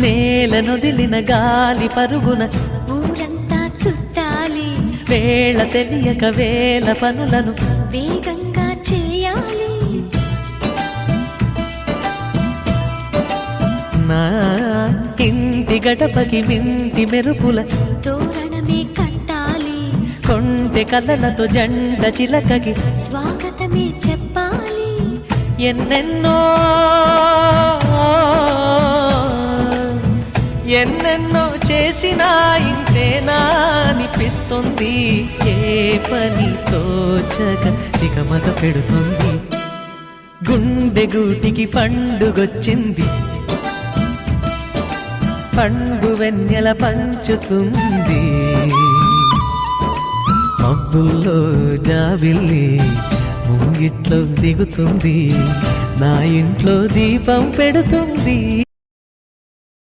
నేలనొదిలిన గాలి పరుగున ఊరంతా చుట్టాలి, వేళ తెలియక వేల పనులను వేగంగా చేయాలి. నా ఇంటి గడపకి వింటి మెరుపుల తోరణమే కట్టాలి, కొంటె కలలతో జంట చిలకకి స్వాగతమే చెప్పాలి. ఎన్నెన్నో ఎన్నెన్నో చేసినా ఇంతేనా అనిపిస్తుంది. ఏ పని తోచక దిగమగ పెడుతుంది. గుండె గూటికి పండుగొచ్చింది, పండు వెన్నెల పంచుతుంది. మబ్బుల్లో జాబిల్లి ముంగిట్లో దిగుతుంది, నా ఇంట్లో దీపం పెడుతుంది.